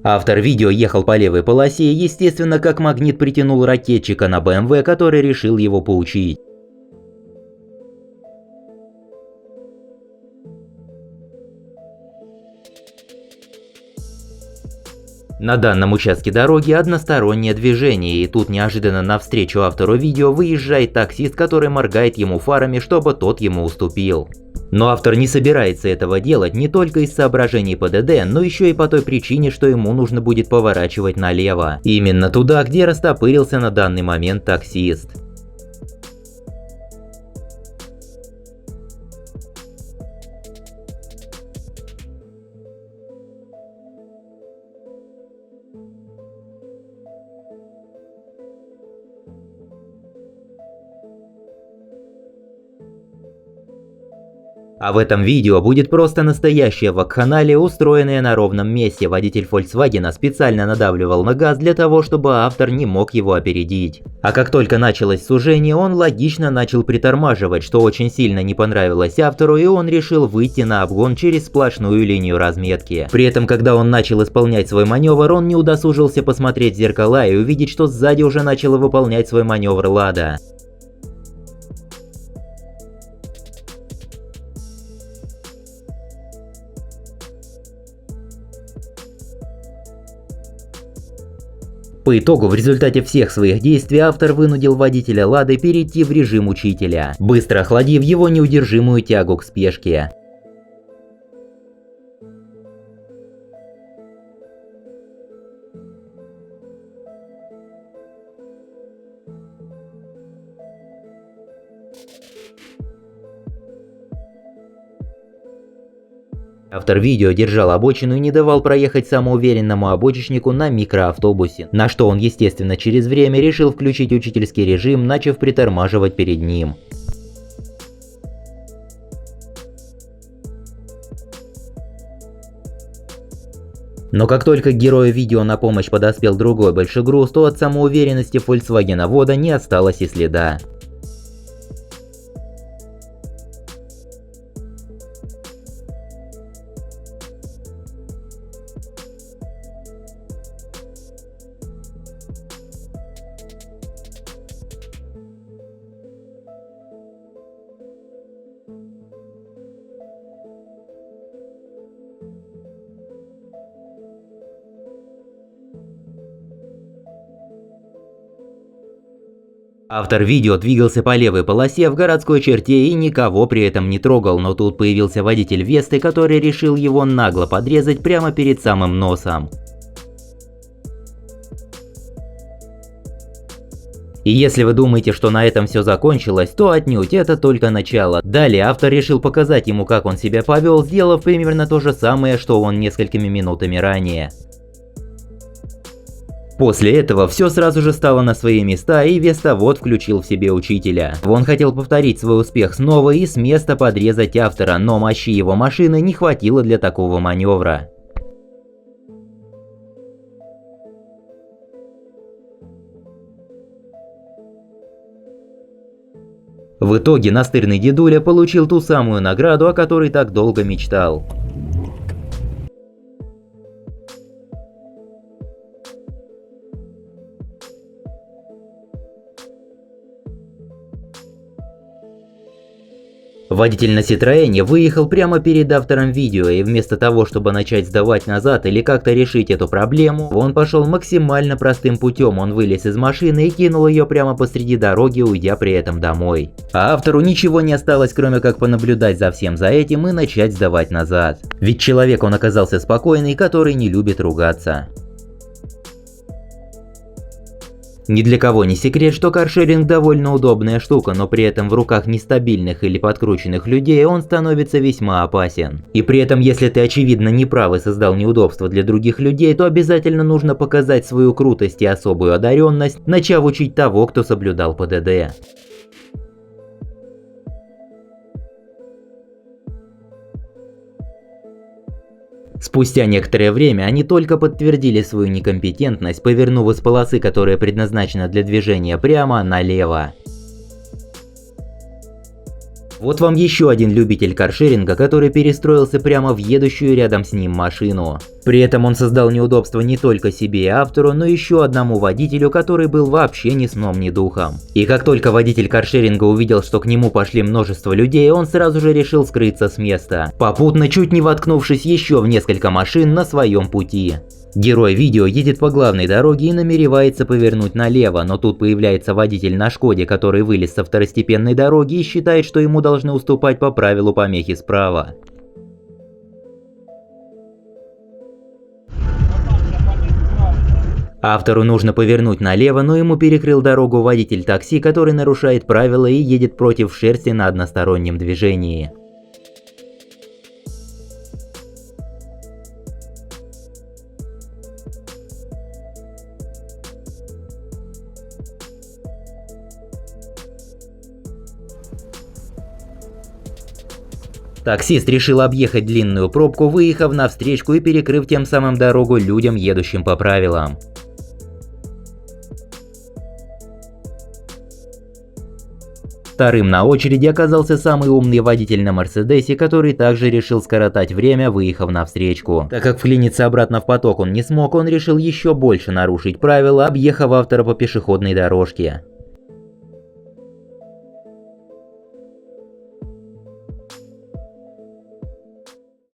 Автор видео ехал по левой полосе и, естественно, как магнит притянул ракетчика на BMW, который решил его поучить. На данном участке дороги одностороннее движение, и тут неожиданно навстречу автору видео выезжает таксист, который моргает ему фарами, чтобы тот ему уступил. Но автор не собирается этого делать не только из соображений ПДД, но еще и по той причине, что ему нужно будет поворачивать налево. Именно туда, где растопырился на данный момент таксист. А в этом видео будет просто настоящая вакханалия, устроенная на ровном месте. Водитель Volkswagen специально надавливал на газ для того, чтобы автор не мог его опередить. А как только началось сужение, он логично начал притормаживать, что очень сильно не понравилось автору, и он решил выйти на обгон через сплошную линию разметки. При этом, когда он начал исполнять свой маневр, он не удосужился посмотреть в зеркала и увидеть, что сзади уже начала выполнять свой маневр Лада. По итогу, в результате всех своих действий автор вынудил водителя Лады перейти в режим учителя, быстро охладив его неудержимую тягу к спешке. Автор видео держал обочину и не давал проехать самоуверенному обочечнику на микроавтобусе, на что он, естественно, через время решил включить учительский режим, начав притормаживать перед ним. Но как только к герою видео на помощь подоспел другой большегруз, то от самоуверенности Volkswagen-вода не осталось и следа. Автор видео двигался по левой полосе в городской черте и никого при этом не трогал, но тут появился водитель Весты, который решил его нагло подрезать прямо перед самым носом. И если вы думаете, что на этом все закончилось, то отнюдь, это только начало. Далее автор решил показать ему, как он себя повел, сделав примерно то же самое, что он несколькими минутами ранее. После этого все сразу же стало на свои места, и Вестовод включил в себе учителя. Он хотел повторить свой успех снова и с места подрезать автора, но мощи его машины не хватило для такого маневра. В итоге настырный дедуля получил ту самую награду, о которой так долго мечтал. Водитель на Citroёне выехал прямо перед автором видео, и вместо того, чтобы начать сдавать назад или как-то решить эту проблему, он пошел максимально простым путем. Он вылез из машины и кинул ее прямо посреди дороги, уйдя при этом домой. А автору ничего не осталось, кроме как понаблюдать за всем за этим и начать сдавать назад. Ведь человек он оказался спокойный, который не любит ругаться. Ни для кого не секрет, что каршеринг довольно удобная штука, но при этом в руках нестабильных или подкрученных людей он становится весьма опасен. И при этом, если ты очевидно неправ и создал неудобства для других людей, то обязательно нужно показать свою крутость и особую одаренность, начав учить того, кто соблюдал ПДД. Спустя некоторое время они только подтвердили свою некомпетентность, повернув из полосы, которая предназначена для движения, прямо налево. Вот вам еще один любитель каршеринга, который перестроился прямо в едущую рядом с ним машину. При этом он создал неудобства не только себе и автору, но еще одному водителю, который был вообще ни сном ни духом. И как только водитель каршеринга увидел, что к нему пошли множество людей, он сразу же решил скрыться с места, попутно чуть не воткнувшись еще в несколько машин на своем пути. Герой видео едет по главной дороге и намеревается повернуть налево, но тут появляется водитель на Шкоде, который вылез со второстепенной дороги и считает, что ему должны уступать по правилу помехи справа. Автору нужно повернуть налево, но ему перекрыл дорогу водитель такси, который нарушает правила и едет против шерсти на одностороннем движении. Таксист решил объехать длинную пробку, выехав на встречку и перекрыв тем самым дорогу людям, едущим по правилам. Вторым на очереди оказался самый умный водитель на Мерседесе, который также решил скоротать время, выехав на встречку. Так как вклиниться обратно в поток он не смог, он решил еще больше нарушить правила, объехав автора по пешеходной дорожке.